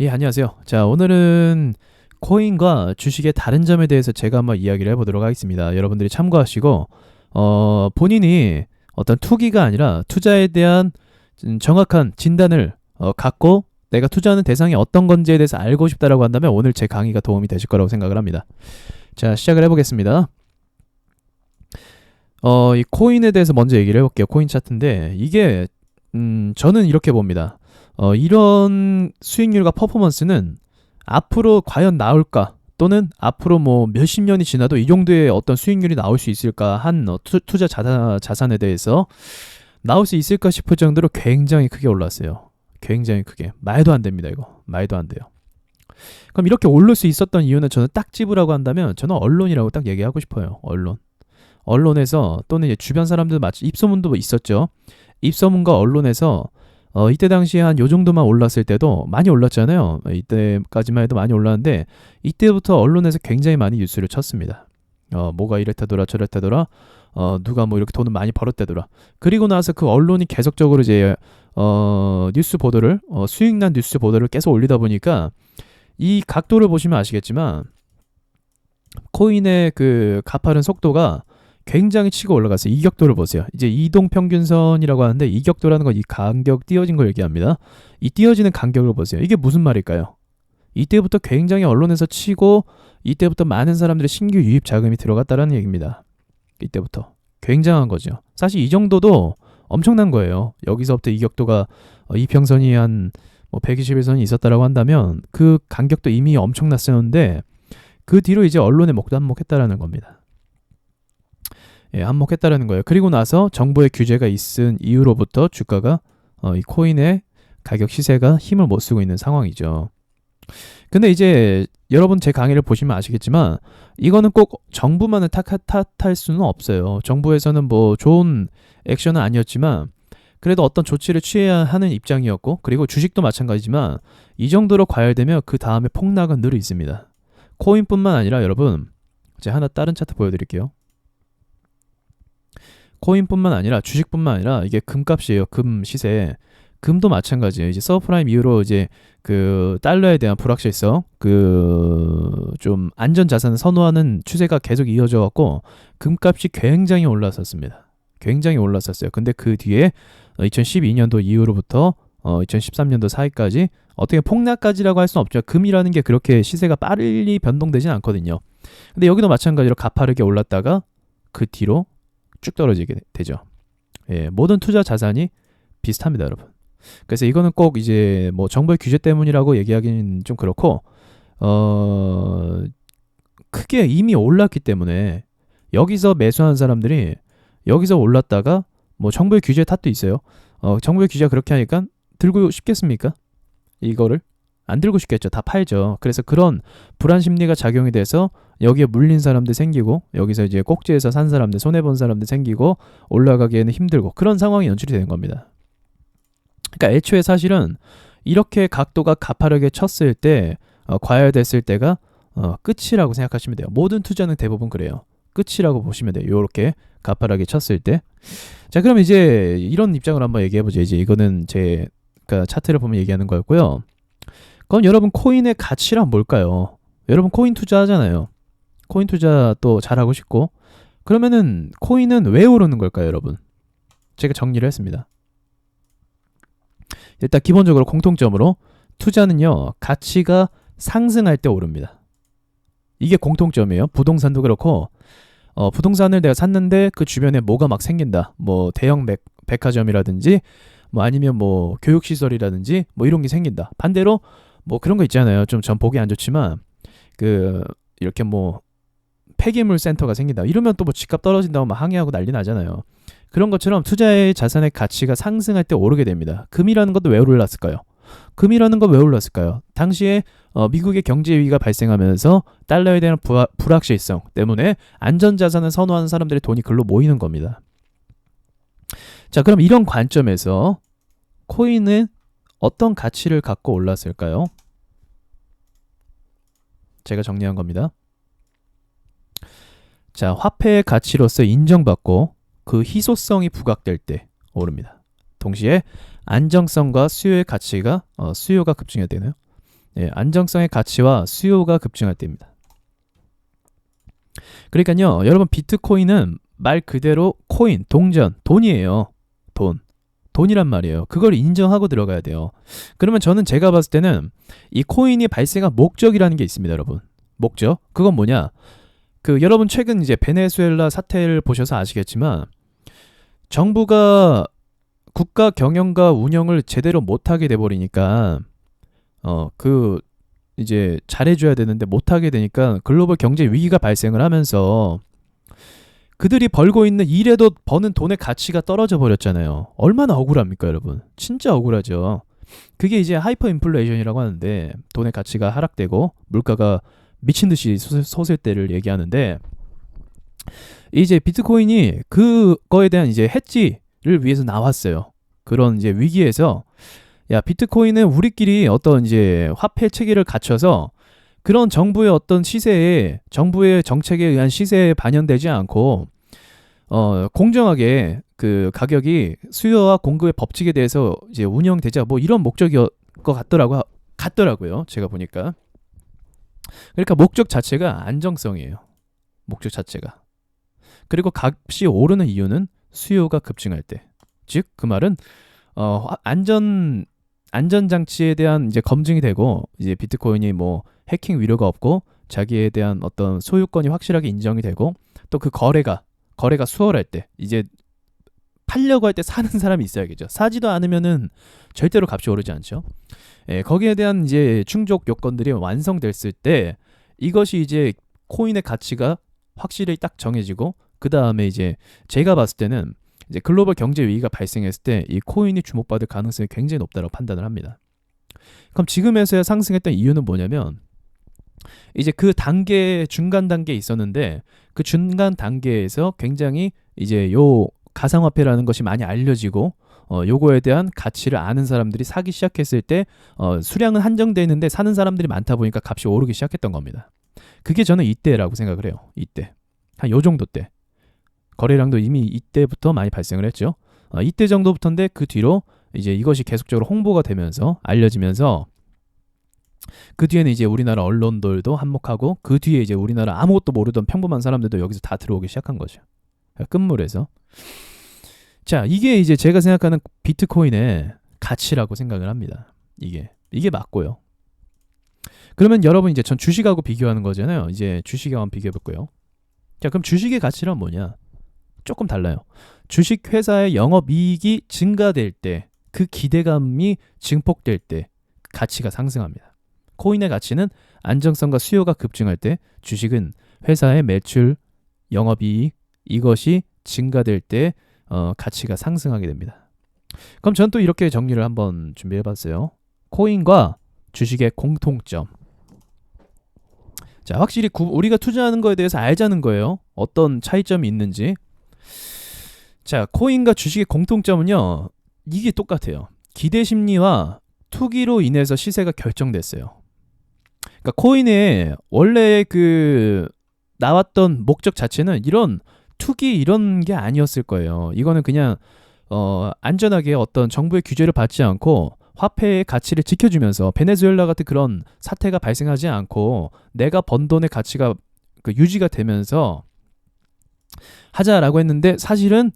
예, 안녕하세요. 자, 오늘은 코인과 주식의 다른 점에 대해서 제가 한번 이야기를 해보도록 하겠습니다. 여러분들이 참고하시고, 본인이 어떤 투기가 아니라 투자에 대한 정확한 진단을 갖고 내가 투자하는 대상이 어떤 건지에 대해서 알고 싶다라고 한다면 오늘 제 강의가 도움이 되실 거라고 생각을 합니다. 자, 시작을 해보겠습니다. 이 코인에 대해서 먼저 얘기를 해볼게요. 코인 차트인데, 이게, 저는 이렇게 봅니다. 이런 수익률과 퍼포먼스는 앞으로 과연 나올까? 또는 앞으로 뭐 몇십 년이 지나도 이 정도의 어떤 수익률이 나올 수 있을까? 한 투자 자산에 대해서 나올 수 있을까 싶을 정도로 굉장히 크게 올랐어요. 굉장히 크게. 말도 안 됩니다, 이거. 말도 안 돼요. 그럼 이렇게 오를 수 있었던 이유는 저는 딱 집으라고 한다면 저는 언론이라고 딱 얘기하고 싶어요. 언론. 언론에서 또는 이제 주변 사람들 마치 입소문도 있었죠. 입소문과 언론에서 이때 당시에 한 요 정도만 올랐을 때도 많이 올랐잖아요. 이때까지만 해도 많이 올랐는데 이때부터 언론에서 굉장히 많이 뉴스를 쳤습니다. 뭐가 이랬다더라 저랬다더라. 누가 뭐 이렇게 돈을 많이 벌었다더라. 그리고 나서 그 언론이 계속적으로 이제 뉴스 보도를 수익난 뉴스 보도를 계속 올리다 보니까 이 각도를 보시면 아시겠지만 코인의 그 가파른 속도가 굉장히 치고 올라갔어요. 이격도를 보세요. 이제 이동평균선이라고 하는데 이격도라는 건 이 간격 띄어진 걸 얘기합니다. 이 띄어지는 간격을 보세요. 이게 무슨 말일까요? 이때부터 굉장히 언론에서 치고 이때부터 많은 사람들의 신규 유입 자금이 들어갔다라는 얘기입니다. 이때부터 굉장한 거죠. 사실 이 정도도 엄청난 거예요. 여기서부터 이격도가 이평선이 한 뭐 121선이 있었다라고 한다면 그 간격도 이미 엄청났었는데 그 뒤로 이제 언론의 목도 한몫했다라는 겁니다. 예, 한몫했다라는 거예요. 그리고 나서 정부의 규제가 있은 이후로부터 주가가 이 코인의 가격 시세가 힘을 못 쓰고 있는 상황이죠. 근데 이제 여러분 제 강의를 보시면 아시겠지만 이거는 꼭 정부만을 탓할 수는 없어요. 정부에서는 뭐 좋은 액션은 아니었지만 그래도 어떤 조치를 취해야 하는 입장이었고 그리고 주식도 마찬가지지만 이 정도로 과열되면 그 다음에 폭락은 늘 있습니다. 코인뿐만 아니라 여러분 제가 하나 다른 차트 보여드릴게요. 코인뿐만 아니라 주식뿐만 아니라 이게 금값이에요. 금 시세. 금도 마찬가지예요. 이제 서브프라임 이후로 이제 그 달러에 대한 불확실성, 그 좀 안전 자산을 선호하는 추세가 계속 이어져 갖고 금값이 굉장히 올랐었습니다. 굉장히 올랐었어요. 근데 그 뒤에 2012년도 이후로부터 2013년도 사이까지 어떻게 폭락까지라고 할 수는 없죠. 금이라는 게 그렇게 시세가 빨리 변동되진 않거든요. 근데 여기도 마찬가지로 가파르게 올랐다가 그 뒤로 쭉 떨어지게 되죠. 예, 모든 투자 자산이 비슷합니다, 여러분. 그래서 이거는 꼭 이제 뭐 정부의 규제 때문이라고 얘기하기는 좀 그렇고 크게 이미 올랐기 때문에 여기서 매수한 사람들이 여기서 올랐다가 뭐 정부의 규제 탓도 있어요. 정부의 규제가 그렇게 하니까 들고 싶겠습니까? 이거를 안 들고 싶겠죠. 다 팔죠. 그래서 그런 불안 심리가 작용이 돼서 여기에 물린 사람들 생기고 여기서 이제 꼭지에서 산 사람들 손해본 사람들 생기고 올라가기에는 힘들고 그런 상황이 연출이 되는 겁니다. 그러니까 애초에 사실은 이렇게 각도가 가파르게 쳤을 때 과열됐을 때가 끝이라고 생각하시면 돼요. 모든 투자는 대부분 그래요. 끝이라고 보시면 돼요. 이렇게 가파르게 쳤을 때. 자, 그럼 이제 이런 입장을 한번 얘기해보죠. 이제 이거는 제 그러니까 차트를 보면 얘기하는 거였고요. 그럼 여러분 코인의 가치란 뭘까요? 여러분 코인 투자하잖아요. 코인 투자 또 잘하고 싶고 그러면은 코인은 왜 오르는 걸까요, 여러분? 제가 정리를 했습니다. 일단 기본적으로 공통점으로 투자는요 가치가 상승할 때 오릅니다. 이게 공통점이에요. 부동산도 그렇고 부동산을 내가 샀는데 그 주변에 뭐가 막 생긴다. 뭐 대형 백화점이라든지 뭐 아니면 뭐 교육시설이라든지 뭐 이런 게 생긴다. 반대로 뭐 그런 거 있잖아요. 좀 전 보기 안 좋지만 그 이렇게 뭐 폐기물 센터가 생긴다. 이러면 또 뭐 집값 떨어진다고 막 항의하고 난리 나잖아요. 그런 것처럼 투자의 자산의 가치가 상승할 때 오르게 됩니다. 금이라는 것도 왜 올랐을까요? 금이라는 건 왜 올랐을까요? 당시에 미국의 경제 위기가 발생하면서 달러에 대한 불확실성 때문에 안전자산을 선호하는 사람들의 돈이 글로 모이는 겁니다. 자, 그럼 이런 관점에서 코인은 어떤 가치를 갖고 올랐을까요? 제가 정리한 겁니다. 자, 화폐의 가치로서 인정받고 그 희소성이 부각될 때 오릅니다. 동시에 안정성과 수요의 가치가 수요가 급증해야 되나요? 예, 안정성의 가치와 수요가 급증할 때입니다. 그러니까요, 여러분 비트코인은 말 그대로 코인, 동전, 돈이에요. 돈이란 말이에요. 그걸 인정하고 들어가야 돼요. 그러면 저는 제가 봤을 때는 이 코인이 발생한 목적이라는 게 있습니다, 여러분. 목적? 그건 뭐냐? 여러분 최근 이제 베네수엘라 사태를 보셔서 아시겠지만 정부가 국가 경영과 운영을 제대로 못하게 돼버리니까 이제 잘해줘야 되는데 못하게 되니까 글로벌 경제 위기가 발생을 하면서 그들이 벌고 있는 일에도 버는 돈의 가치가 떨어져 버렸잖아요. 얼마나 억울합니까, 여러분? 진짜 억울하죠. 그게 이제 하이퍼 인플레이션이라고 하는데 돈의 가치가 하락되고 물가가 미친 듯이 솟을 때를 얘기하는데 이제 비트코인이 그거에 대한 이제 해지를 위해서 나왔어요. 그런 이제 위기에서 야, 비트코인은 우리끼리 어떤 이제 화폐 체계를 갖춰서 그런 정부의 어떤 시세에 정부의 정책에 의한 시세에 반영되지 않고 공정하게 그 가격이 수요와 공급의 법칙에 대해서 이제 운영되자 뭐 이런 목적이었 것 같더라고요. 제가 보니까. 그러니까 목적 자체가 안정성이에요. 목적 자체가. 그리고 값이 오르는 이유는 수요가 급증할 때. 즉 그 말은 안전장치에 대한 이제 검증이 되고 이제 비트코인이 뭐 해킹 위료가 없고 자기에 대한 어떤 소유권이 확실하게 인정이 되고 또 그 거래가 수월할 때 이제 팔려고 할 때 사는 사람이 있어야겠죠. 사지도 않으면은 절대로 값이 오르지 않죠. 예, 거기에 대한 이제 충족 요건들이 완성됐을 때 이것이 이제 코인의 가치가 확실히 딱 정해지고 그 다음에 이제 제가 봤을 때는 이제 글로벌 경제 위기가 발생했을 때 이 코인이 주목받을 가능성이 굉장히 높다고 판단을 합니다. 그럼 지금에서야 상승했던 이유는 뭐냐면 이제 그 중간 단계에 있었는데 그 중간 단계에서 굉장히 이제 요 가상화폐라는 것이 많이 알려지고 요거에 대한 가치를 아는 사람들이 사기 시작했을 때 수량은 한정되어 있는데 사는 사람들이 많다 보니까 값이 오르기 시작했던 겁니다. 그게 저는 이때라고 생각을 해요. 이때. 한 요 정도 때. 거래량도 이미 이때부터 많이 발생을 했죠. 이때 정도부터인데 그 뒤로 이제 이것이 계속적으로 홍보가 되면서 알려지면서 그 뒤에는 이제 우리나라 언론들도 한몫하고 그 뒤에 이제 우리나라 아무것도 모르던 평범한 사람들도 여기서 다 들어오기 시작한 거죠. 끝물에서. 자, 이게 이제 제가 생각하는 비트코인의 가치라고 생각을 합니다. 이게 맞고요. 그러면 여러분 이제 전 주식하고 비교하는 거잖아요. 이제 주식하고 한번 비교해 볼게요. 자, 그럼 주식의 가치란 뭐냐? 조금 달라요. 주식 회사의 영업이익이 증가될 때, 그 기대감이 증폭될 때 가치가 상승합니다. 코인의 가치는 안정성과 수요가 급증할 때, 주식은 회사의 매출, 영업이익 이것이 증가될 때 가치가 상승하게 됩니다. 그럼 전 또 이렇게 정리를 한번 준비해봤어요. 코인과 주식의 공통점. 자, 확실히 우리가 투자하는 거에 대해서 알자는 거예요. 어떤 차이점이 있는지. 자, 코인과 주식의 공통점은요. 이게 똑같아요. 기대 심리와 투기로 인해서 시세가 결정됐어요. 그러니까 코인의 원래 나왔던 목적 자체는 이런 투기 이런 게 아니었을 거예요. 이거는 그냥 안전하게 어떤 정부의 규제를 받지 않고 화폐의 가치를 지켜주면서 베네수엘라 같은 그런 사태가 발생하지 않고 내가 번 돈의 가치가 유지가 되면서 하자라고 했는데 사실은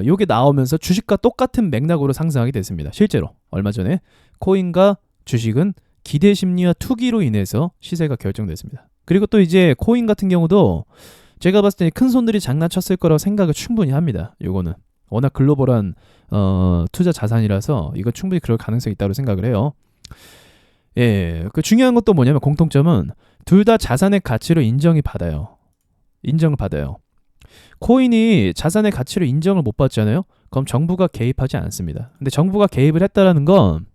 요게 나오면서 주식과 똑같은 맥락으로 상승하게 됐습니다. 실제로 얼마 전에 코인과 주식은 기대 심리와 투기로 인해서 시세가 결정됐습니다. 그리고 또 이제 코인 같은 경우도 제가 봤을 때 큰 손들이 장난쳤을 거라고 생각을 충분히 합니다. 요거는 워낙 글로벌한 투자 자산이라서 이거 충분히 그럴 가능성이 있다고 생각을 해요. 예, 그 중요한 것도 뭐냐면 공통점은 둘 다 자산의 가치로 인정을 받아요. 코인이 자산의 가치로 인정을 못 받잖아요. 그럼 정부가 개입하지 않습니다. 근데 정부가 개입을 했다라는 건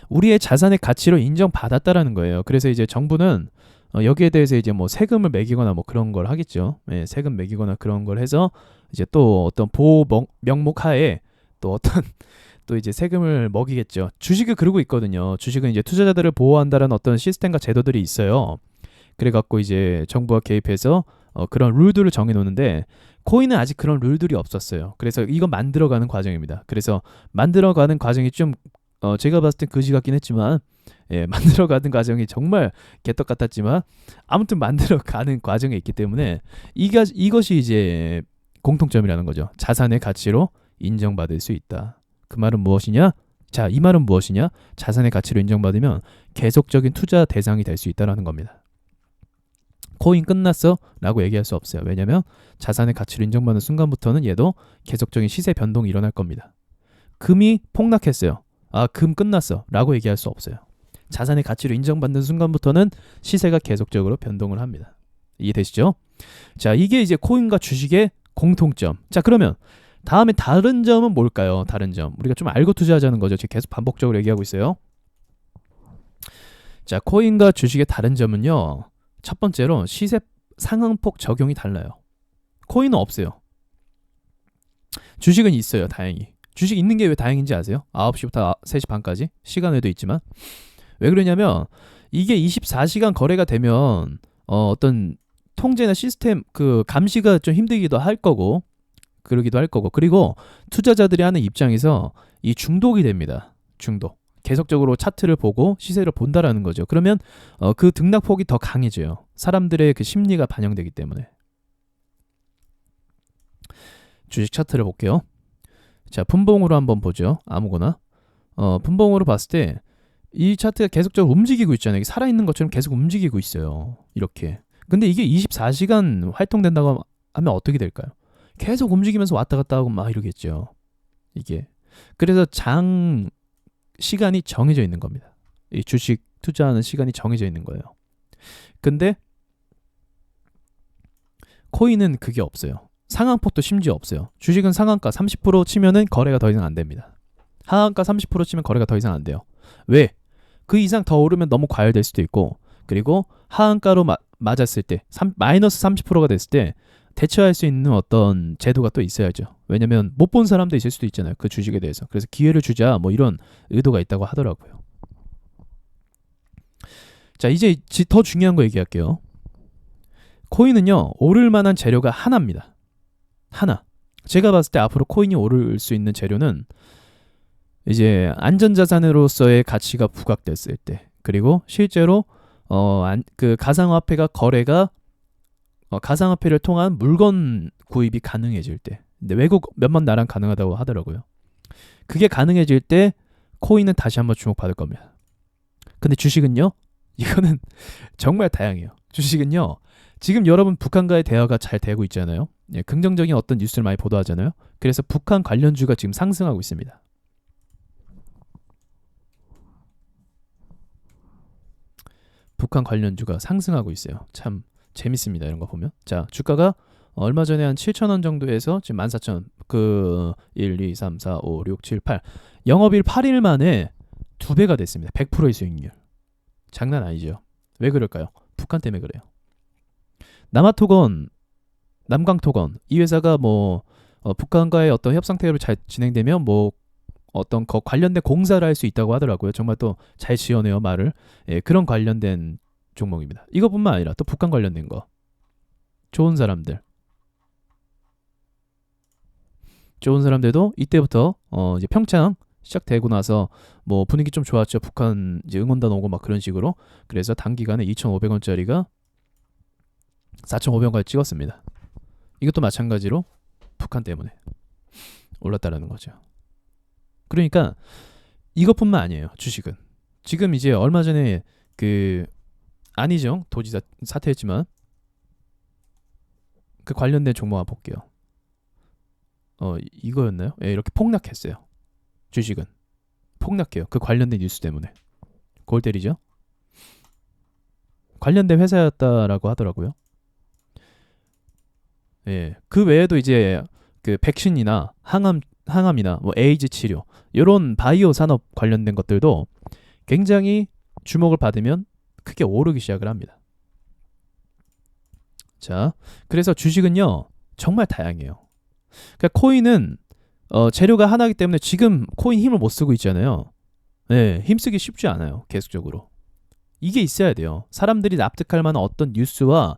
우리의 자산의 가치로 인정받았다라는 거예요. 그래서 이제 정부는 여기에 대해서 이제 뭐 세금을 매기거나 뭐 그런 걸 하겠죠. 예, 세금 매기거나 그런 걸 해서 이제 또 어떤 보호 명목 하에 또 어떤 또 이제 세금을 먹이겠죠. 주식을 그러고 있거든요. 주식은 이제 투자자들을 보호한다는 어떤 시스템과 제도들이 있어요. 그래갖고 이제 정부가 개입해서 그런 룰들을 정해놓는데 코인은 아직 그런 룰들이 없었어요. 그래서 이거 만들어가는 과정입니다. 그래서 만들어가는 과정이 좀 제가 봤을 땐 거지 같긴 했지만 만들어가는 과정이 정말 개떡 같았지만 아무튼 만들어가는 과정에 있기 때문에 이것이 이제 공통점이라는 거죠. 자산의 가치로 인정받을 수 있다. 그 말은 무엇이냐? 자, 이 말은 무엇이냐? 자산의 가치로 인정받으면 계속적인 투자 대상이 될 수 있다는 겁니다. 코인 끝났어? 라고 얘기할 수 없어요. 왜냐면 자산의 가치로 인정받는 순간부터는 얘도 계속적인 시세 변동이 일어날 겁니다. 금이 폭락했어요. 아, 금 끝났어. 라고 얘기할 수 없어요. 자산의 가치로 인정받는 순간부터는 시세가 계속적으로 변동을 합니다. 이해되시죠? 자, 이게 이제 코인과 주식의 공통점. 자, 그러면 다음에 다른 점은 뭘까요? 다른 점. 우리가 좀 알고 투자하자는 거죠. 지금 계속 반복적으로 얘기하고 있어요. 자, 코인과 주식의 다른 점은요. 첫 번째로 시세 상한폭 적용이 달라요. 코인은 없어요. 주식은 있어요. 다행히. 주식 있는 게 왜 다행인지 아세요? 9시부터 3시 반까지 시간 외도 있지만 왜 그러냐면 이게 24시간 거래가 되면 어떤 통제나 시스템 그 감시가 좀 힘들기도 할 거고 그러기도 할 거고 그리고 투자자들이 하는 입장에서 이 중독이 됩니다. 중독. 계속적으로 차트를 보고 시세를 본다라는 거죠. 그러면 그 등락폭이 더 강해져요. 사람들의 그 심리가 반영되기 때문에. 주식 차트를 볼게요. 자, 분봉으로 한번 보죠. 아무거나. 분봉으로 봤을 때 이 차트가 계속적으로 움직이고 있잖아요. 이게 살아있는 것처럼 계속 움직이고 있어요. 이렇게. 근데 이게 24시간 활동된다고 하면 어떻게 될까요? 계속 움직이면서 왔다 갔다 하고 막 이러겠죠. 이게. 그래서 장 시간이 정해져 있는 겁니다. 이 주식 투자하는 시간이 정해져 있는 거예요. 근데 코인은 그게 없어요. 상한폭도 심지어 없어요. 주식은 상한가 30% 치면은 거래가 더 이상 안 됩니다. 하한가 30% 치면 거래가 더 이상 안 돼요. 왜? 그 이상 더 오르면 너무 과열될 수도 있고 그리고 하한가로 맞았을 때 마이너스 30%가 됐을 때 대처할 수 있는 어떤 제도가 또 있어야죠. 왜냐면 못 본 사람도 있을 수도 있잖아요. 그 주식에 대해서. 그래서 기회를 주자 뭐 이런 의도가 있다고 하더라고요. 자, 이제 더 중요한 거 얘기할게요. 코인은요. 오를 만한 재료가 하나입니다. 하나. 제가 봤을 때 앞으로 코인이 오를 수 있는 재료는 이제 안전자산으로서의 가치가 부각됐을 때 그리고 실제로 그 가상화폐가 거래가 가상화폐를 통한 물건 구입이 가능해질 때 근데 외국 몇몇 나라는 가능하다고 하더라고요. 그게 가능해질 때 코인은 다시 한번 주목받을 겁니다. 근데 주식은요? 이거는 정말 다양해요. 주식은요. 지금 여러분 북한과의 대화가 잘 되고 있잖아요. 예, 긍정적인 어떤 뉴스를 많이 보도하잖아요. 그래서 북한 관련주가 지금 상승하고 있습니다. 북한 관련주가 상승하고 있어요. 참 재밌습니다. 이런 거 보면. 자, 주가가 얼마 전에 한 7,000원 정도에서 지금 14,000원. 그 1, 2, 3, 4, 5, 6, 7, 8. 영업일 8일 만에 2배가 됐습니다. 100%의 수익률. 장난 아니죠. 왜 그럴까요? 북한 때문에 그래요. 남아토건, 남광토건 이 회사가 뭐 북한과의 어떤 협상 태업이 잘 진행되면 뭐 어떤 관련된 공사를 할 수 있다고 하더라고요. 정말 또 잘 지어내요 말을. 예, 그런 관련된 종목입니다. 이것뿐만 아니라 또 북한 관련된 거. 좋은 사람들도 이때부터 이제 평창 시작되고 나서 뭐 분위기 좀 좋았죠. 북한 이제 응원단 오고 막 그런 식으로. 그래서 단기간에 2,500원짜리가 4,500원까지 찍었습니다. 이것도 마찬가지로 북한 때문에 올랐다라는 거죠. 그러니까 이것뿐만 아니에요. 주식은. 지금 이제 얼마 전에 그 안희정 도지사 사퇴했지만 그 관련된 종목 한번 볼게요. 이거였나요? 예, 이렇게 폭락했어요. 주식은 폭락해요. 그 관련된 뉴스 때문에. 골 때리죠. 관련된 회사였다라고 하더라고요. 예, 그 외에도 이제 그 백신이나 항암이나 뭐 에이즈 치료 이런 바이오 산업 관련된 것들도 굉장히 주목을 받으면 크게 오르기 시작을 합니다. 자, 그래서 주식은요 정말 다양해요. 그러니까 코인은 재료가 하나이기 때문에 지금 코인 힘을 못 쓰고 있잖아요. 네, 힘쓰기 쉽지 않아요. 계속적으로 이게 있어야 돼요. 사람들이 납득할 만한 어떤 뉴스와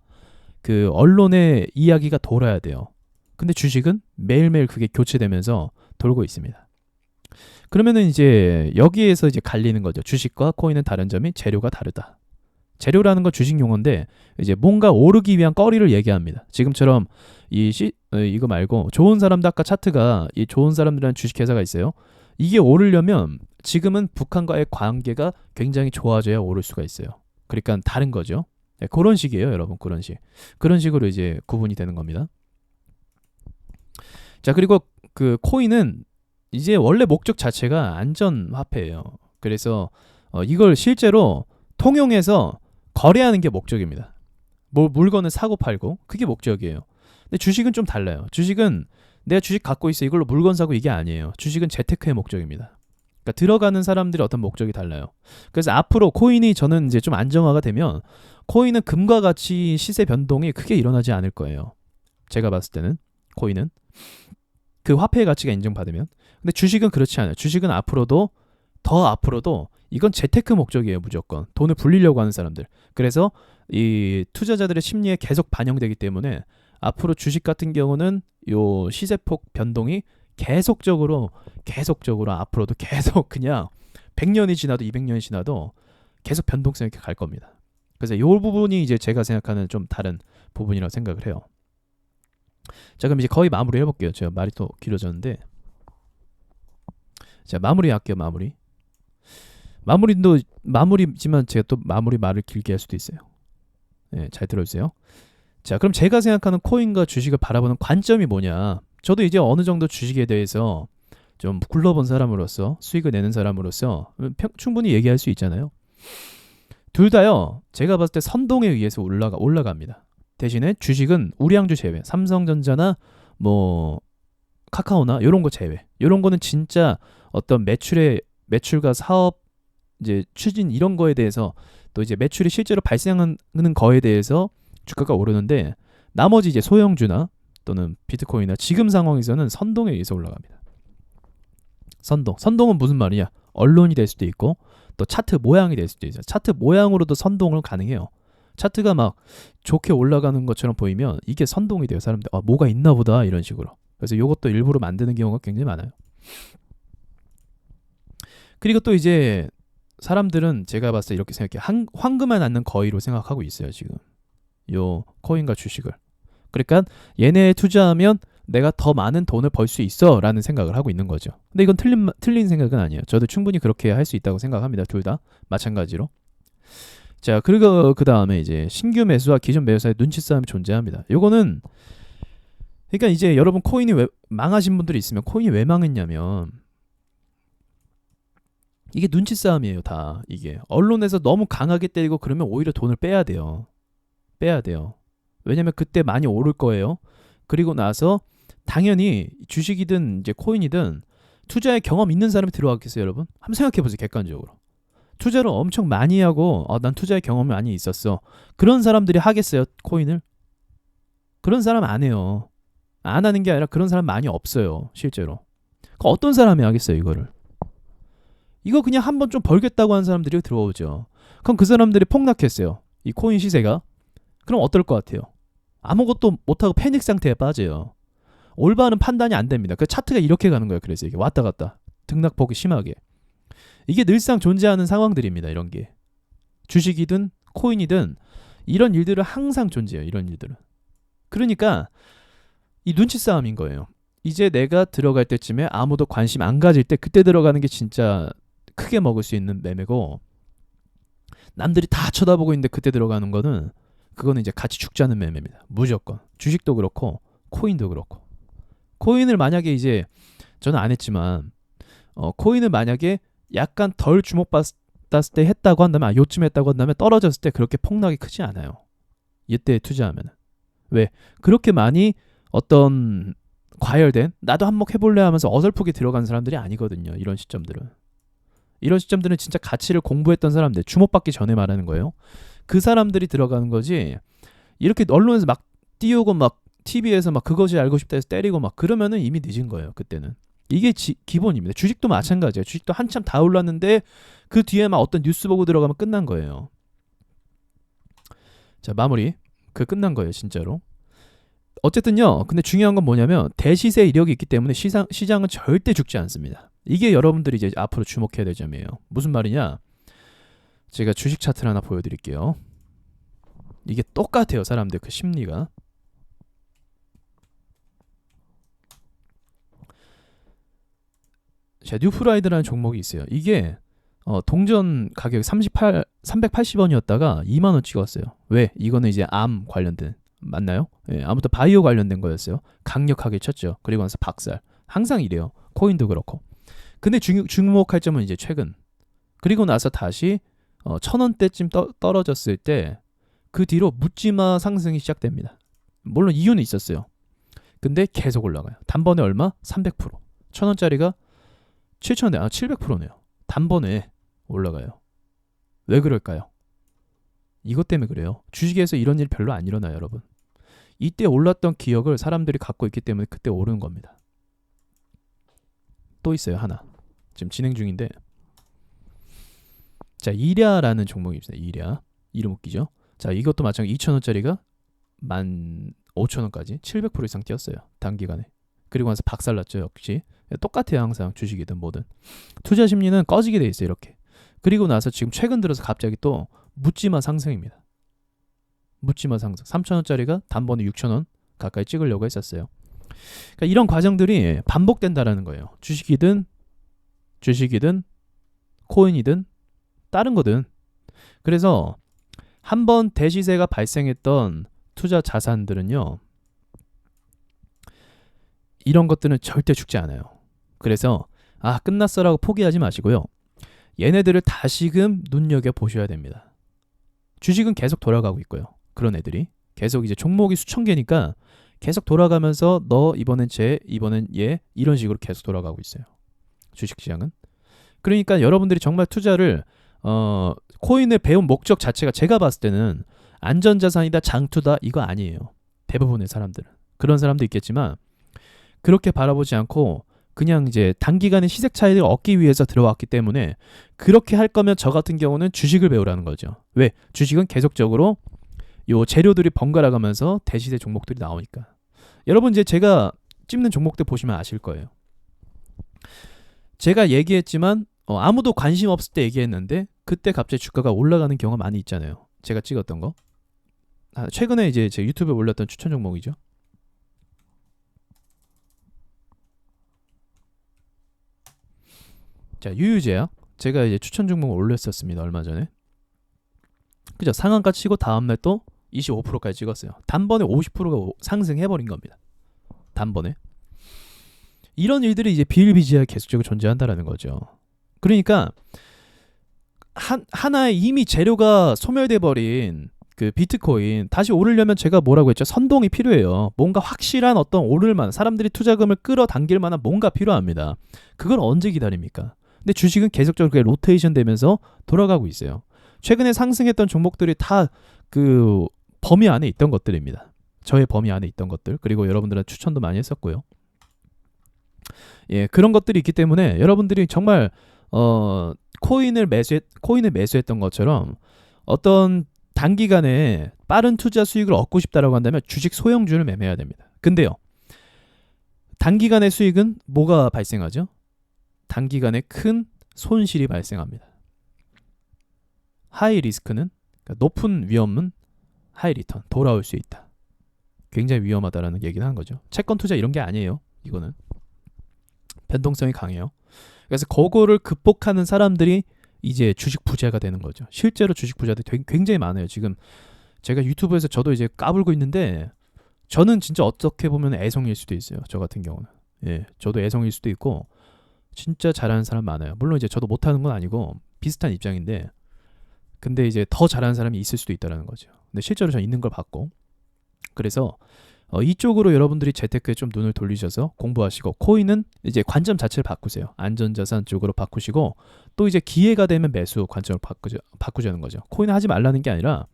그 언론의 이야기가 돌아야 돼요. 근데 주식은 매일매일 그게 교체되면서 돌고 있습니다. 그러면은 이제 여기에서 이제 갈리는 거죠. 주식과 코인은 다른 점이 재료가 다르다. 재료라는 건 주식 용어인데 이제 뭔가 오르기 위한 거리를 얘기합니다. 지금처럼 이거 말고 좋은 사람들, 아까 차트가 이 좋은 사람들이라는 주식회사가 있어요. 이게 오르려면 지금은 북한과의 관계가 굉장히 좋아져야 오를 수가 있어요. 그러니까 다른 거죠. 네, 그런 식이에요, 여러분. 그런 식으로 이제 구분이 되는 겁니다. 자, 그리고 그 코인은 이제 원래 목적 자체가 안전 화폐예요. 그래서 이걸 실제로 통용해서 거래하는 게 목적입니다. 뭐 물건을 사고 팔고 그게 목적이에요. 근데 주식은 좀 달라요. 주식은 내가 주식 갖고 있어 이걸로 물건 사고 이게 아니에요. 주식은 재테크의 목적입니다. 그러니까 들어가는 사람들이 어떤 목적이 달라요. 그래서 앞으로 코인이 저는 이제 좀 안정화가 되면 코인은 금과 같이 시세 변동이 크게 일어나지 않을 거예요. 제가 봤을 때는 코인은 그 화폐의 가치가 인정받으면. 근데 주식은 그렇지 않아요. 주식은 앞으로도 이건 재테크 목적이에요. 무조건 돈을 불리려고 하는 사람들. 그래서 이 투자자들의 심리에 계속 반영되기 때문에 앞으로 주식 같은 경우는 요 시세폭 변동이 계속적으로 앞으로도 계속 그냥 100년이 지나도 200년이 지나도 계속 변동성 있게 갈 겁니다. 그래서 이 부분이 이제 제가 생각하는 좀 다른 부분이라고 생각을 해요. 자, 그럼 이제 거의 마무리 해볼게요. 제가 말이 또 길어졌는데, 자, 마무리할게요. 마무리지만 제가 또 마무리 말을 길게 할 수도 있어요. 네, 잘 들어주세요. 자, 그럼 제가 생각하는 코인과 주식을 바라보는 관점이 뭐냐? 저도 이제 어느 정도 주식에 대해서 좀 굴러본 사람으로서, 수익을 내는 사람으로서 충분히 얘기할 수 있잖아요. 둘 다요, 제가 봤을 때 선동에 의해서 올라갑니다. 대신에 주식은 우량주 제외, 삼성전자나 뭐 카카오나 이런 거 제외. 이런 거는 진짜 어떤 매출과 사업 이제 추진 이런 거에 대해서 또 이제 매출이 실제로 발생하는 거에 대해서 주가가 오르는데, 나머지 이제 소형주나 또는 비트코인이나 지금 상황에서는 선동에 의해서 올라갑니다. 선동은 무슨 말이냐? 언론이 될 수도 있고 또 차트 모양이 될 수도 있어요. 차트 모양으로도 선동을 가능해요. 차트가 막 좋게 올라가는 것처럼 보이면 이게 선동이 돼요. 사람들 뭐가 있나 보다 이런 식으로. 그래서 이것도 일부러 만드는 경우가 굉장히 많아요. 그리고 또 이제 사람들은 제가 봤을 때 이렇게 생각해요. 황금에 낳는 거위로 생각하고 있어요. 지금 요 코인과 주식을. 그러니까 얘네에 투자하면 내가 더 많은 돈을 벌 수 있어 라는 생각을 하고 있는 거죠. 근데 이건 틀린 생각은 아니에요. 저도 충분히 그렇게 할 수 있다고 생각합니다. 둘 다 마찬가지로. 자, 그리고 그 다음에 이제 신규 매수와 기존 매수 사이에 눈치 싸움이 존재합니다. 요거는 그러니까 이제 여러분 코인이 왜 망하신 분들이 있으면 코인이 왜 망했냐면 이게 눈치 싸움이에요. 다 이게 언론에서 너무 강하게 때리고 그러면 오히려 돈을 빼야 돼요. 왜냐면 그때 많이 오를 거예요. 그리고 나서 당연히 주식이든 이제 코인이든 투자에 경험 있는 사람이 들어가겠어요, 여러분? 한번 생각해 보세요, 객관적으로. 투자를 엄청 많이 하고 난 투자에 경험이 많이 있었어. 그런 사람들이 하겠어요, 코인을? 그런 사람 안 해요. 안 하는 게 아니라 그런 사람 많이 없어요, 실제로. 어떤 사람이 하겠어요, 이거를? 이거 그냥 한번 좀 벌겠다고 하는 사람들이 들어오죠. 그럼 그 사람들이 폭락했어요. 이 코인 시세가. 그럼 어떨 것 같아요? 아무것도 못하고 패닉 상태에 빠져요. 올바른 판단이 안 됩니다. 그 차트가 이렇게 가는 거예요. 그래서 이게 왔다 갔다 등락폭이 심하게. 이게 늘상 존재하는 상황들입니다. 이런 게. 주식이든 코인이든 이런 일들은 항상 존재해요. 이런 일들은. 그러니까 이 눈치 싸움인 거예요. 이제 내가 들어갈 때쯤에 아무도 관심 안 가질 때 그때 들어가는 게 진짜 크게 먹을 수 있는 매매고, 남들이 다 쳐다보고 있는데 그때 들어가는 거는 그거는 이제 같이 죽자는 매매입니다. 무조건. 주식도 그렇고 코인도 그렇고. 코인을 만약에 이제 저는 안 했지만 코인을 만약에 약간 덜 주목받았을 때 했다고 한다면, 요쯤 했다고 한다면 떨어졌을 때 그렇게 폭락이 크지 않아요. 이때 투자하면. 왜? 그렇게 많이 어떤 과열된 나도 한몫 해볼래 하면서 어설프게 들어간 사람들이 아니거든요. 이런 시점들은 진짜 가치를 공부했던 사람들, 주목받기 전에 말하는 거예요. 그 사람들이 들어가는 거지. 이렇게 언론에서 막 띄우고 막 TV에서 막 그것이 알고 싶다 해서 때리고 막 그러면은 이미 늦은 거예요. 그때는. 이게 기본입니다. 주식도 마찬가지예요. 주식도 한참 다 올랐는데 그 뒤에 막 어떤 뉴스 보고 들어가면 끝난 거예요. 자, 마무리. 끝난 거예요, 진짜로. 어쨌든요. 근데 중요한 건 뭐냐면 대시세 이력이 있기 때문에 시장은 절대 죽지 않습니다. 이게 여러분들이 이제 앞으로 주목해야 될 점이에요. 무슨 말이냐? 제가 주식 차트를 하나 보여드릴게요. 이게 똑같아요. 사람들 그 심리가. 자, 뉴프라이드라는 종목이 있어요. 이게 동전 가격이 380원이었다가 2만원 찍었어요. 왜? 이거는 이제 암 관련된, 맞나요? 예, 아무튼 바이오 관련된 거였어요. 강력하게 쳤죠. 그리고 나서 박살. 항상 이래요. 코인도 그렇고. 근데 주목할 점은 이제 최근. 그리고 나서 다시 1,000원대쯤 떨어졌을 때 그 뒤로 묻지마 상승이 시작됩니다. 물론 이유는 있었어요. 근데 계속 올라가요. 단번에 얼마? 300%. 1,000원짜리가 7,000원대, 700%네요. 단번에 올라가요. 왜 그럴까요? 이것 때문에 그래요. 주식에서 이런 일 별로 안 일어나요, 여러분. 이때 올랐던 기억을 사람들이 갖고 있기 때문에 그때 오르는 겁니다. 또 있어요, 하나. 지금 진행 중인데. 자, 이랴라는 종목이 있습니다. 이랴. 이름 웃기죠? 자, 이것도 마찬가지 2,000원짜리가 15,000원까지 700% 이상 뛰었어요. 단기간에. 그리고 나서 박살났죠, 역시. 똑같아요, 항상 주식이든 뭐든. 투자 심리는 꺼지게 돼 있어요, 이렇게. 그리고 나서 지금 최근 들어서 갑자기 또 묻지마 상승입니다. 묻지마 상승. 3,000원짜리가 단번에 6,000원 가까이 찍으려고 했었어요. 그러니까 이런 과정들이 반복된다라는 거예요. 주식이든 코인이든 다른 거든. 그래서 한번 대시세가 발생했던 투자 자산들은요, 이런 것들은 절대 죽지 않아요. 그래서 끝났어라고 포기하지 마시고요. 얘네들을 다시금 눈여겨보셔야 됩니다. 주식은 계속 돌아가고 있고요. 그런 애들이 계속 이제 종목이 수천 개니까 계속 돌아가면서 너 이번엔 쟤, 이번엔 얘, 이런 식으로 계속 돌아가고 있어요. 주식시장은. 그러니까 여러분들이 정말 투자를 코인을 배운 목적 자체가 제가 봤을 때는 안전자산이다, 장투다, 이거 아니에요. 대부분의 사람들은. 그런 사람도 있겠지만 그렇게 바라보지 않고 그냥 이제 단기간에 시세 차익을 얻기 위해서 들어왔기 때문에, 그렇게 할 거면 저 같은 경우는 주식을 배우라는 거죠. 왜? 주식은 계속적으로 요 재료들이 번갈아 가면서 대시세 종목들이 나오니까. 여러분 이제 제가 찝는 종목들 보시면 아실 거예요. 제가 얘기했지만 아무도 관심 없을 때 얘기했는데 그때 갑자기 주가가 올라가는 경우가 많이 있잖아요. 제가 찍었던 거. 최근에 이제 제 유튜브에 올렸던 추천 종목이죠. 자, 유유제약. 제가 이제 추천 종목을 올렸었습니다, 얼마 전에. 그죠? 상한가 치고 다음날 또 25%까지 찍었어요. 단번에 50%가 상승해버린 겁니다. 단번에. 이런 일들이 이제 비일비재하게 계속적으로 존재한다라는 거죠. 그러니까 하나의 이미 재료가 소멸돼 버린 그 비트코인 다시 오르려면 제가 뭐라고 했죠? 선동이 필요해요. 뭔가 확실한 어떤 오를만, 사람들이 투자금을 끌어당길 만한 뭔가 필요합니다. 그걸 언제 기다립니까? 근데 주식은 계속적으로 그게 로테이션 되면서 돌아가고 있어요. 최근에 상승했던 종목들이 다 그 범위 안에 있던 것들입니다. 저의 범위 안에 있던 것들. 그리고 여러분들한테 추천도 많이 했었고요. 예, 그런 것들이 있기 때문에 여러분들이 정말 코인을 매수했던 것처럼 어떤 단기간에 빠른 투자 수익을 얻고 싶다라고 한다면 주식 소형주를 매매해야 됩니다. 근데요, 단기간의 수익은 뭐가 발생하죠? 단기간에 큰 손실이 발생합니다. 하이 리스크는, 그러니까 높은 위험은 하이 리턴, 돌아올 수 있다. 굉장히 위험하다라는 얘기는 하는 거죠. 채권 투자 이런 게 아니에요. 이거는 변동성이 강해요. 그래서 그거를 극복하는 사람들이 이제 주식 부자가 되는 거죠. 실제로 주식 부자들이 굉장히 많아요. 지금 제가 유튜브에서 저도 이제 까불고 있는데, 저는 진짜 어떻게 보면 애송일 수도 있어요. 저 같은 경우는. 예, 저도 애송일 수도 있고 진짜 잘하는 사람 많아요. 물론 이제 저도 못하는 건 아니고 비슷한 입장인데, 근데 이제 더 잘하는 사람이 있을 수도 있다는 거죠. 근데 실제로 저 있는 걸 봤고, 그래서 이쪽으로 여러분들이 재테크에 좀 눈을 돌리셔서 공부하시고, 코인은 이제 관점 자체를 바꾸세요. 안전자산 쪽으로 바꾸시고, 또 이제 기회가 되면 매수 관점을 바꾸자는 거죠. 코인을 하지 말라는 게 아니라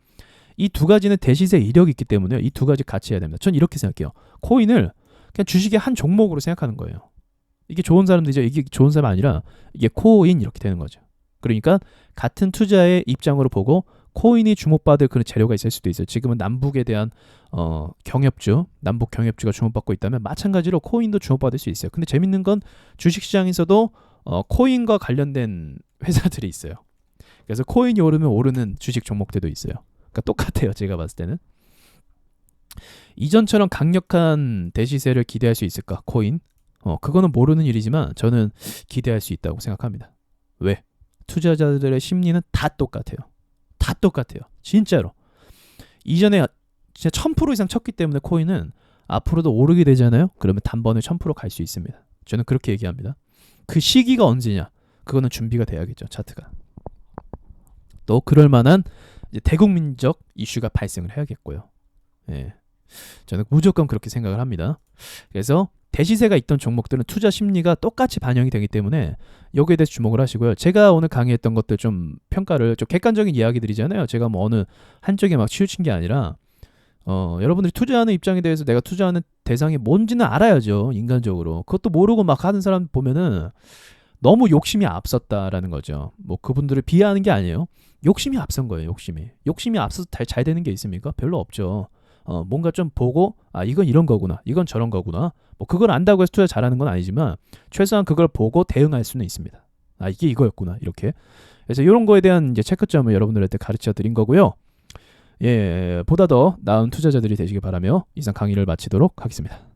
이 두 가지는 대시세 이력이 있기 때문에 이 두 가지 같이 해야 됩니다. 전 이렇게 생각해요. 코인을 그냥 주식의 한 종목으로 생각하는 거예요. 이게 좋은 사람들이죠. 이게 좋은 사람 아니라 이게 코인 이렇게 되는 거죠. 그러니까 같은 투자의 입장으로 보고 코인이 주목받을 그런 재료가 있을 수도 있어요. 지금은 남북에 대한 경협주, 남북 경협주가 주목받고 있다면 마찬가지로 코인도 주목받을 수 있어요. 근데 재밌는 건 주식시장에서도 코인과 관련된 회사들이 있어요. 그래서 코인이 오르면 오르는 주식 종목들도 있어요. 그러니까 똑같아요. 제가 봤을 때는. 이전처럼 강력한 대시세를 기대할 수 있을까? 코인? 그거는 모르는 일이지만 저는 기대할 수 있다고 생각합니다. 왜? 투자자들의 심리는 다 똑같아요. 다 똑같아요. 진짜로. 이전에 진짜 1000% 이상 쳤기 때문에 코인은 앞으로도 오르게 되잖아요. 그러면 단번에 1000% 갈 수 있습니다. 저는 그렇게 얘기합니다. 그 시기가 언제냐? 그거는 준비가 돼야겠죠. 차트가. 또 그럴 만한 이제 대국민적 이슈가 발생을 해야겠고요. 예. 저는 무조건 그렇게 생각을 합니다. 그래서 대시세가 있던 종목들은 투자 심리가 똑같이 반영이 되기 때문에 여기에 대해서 주목을 하시고요. 제가 오늘 강의했던 것들 좀 평가를 좀 객관적인 이야기들이잖아요. 제가 뭐 어느 한쪽에 막 치우친 게 아니라 여러분들이 투자하는 입장에 대해서 내가 투자하는 대상이 뭔지는 알아야죠. 인간적으로. 그것도 모르고 막 하는 사람 보면은 너무 욕심이 앞섰다라는 거죠. 뭐 그분들을 비하하는 게 아니에요. 욕심이 앞선 거예요. 욕심이 앞서서 잘 되는 게 있습니까? 별로 없죠. 뭔가 좀 보고 이건 이런 거구나, 이건 저런 거구나. 뭐 그걸 안다고 해서 투자 잘하는 건 아니지만 최소한 그걸 보고 대응할 수는 있습니다. 이게 이거였구나 이렇게. 그래서 이런 거에 대한 이제 체크점을 여러분들한테 가르쳐 드린 거고요. 예, 보다 더 나은 투자자들이 되시길 바라며 이상 강의를 마치도록 하겠습니다.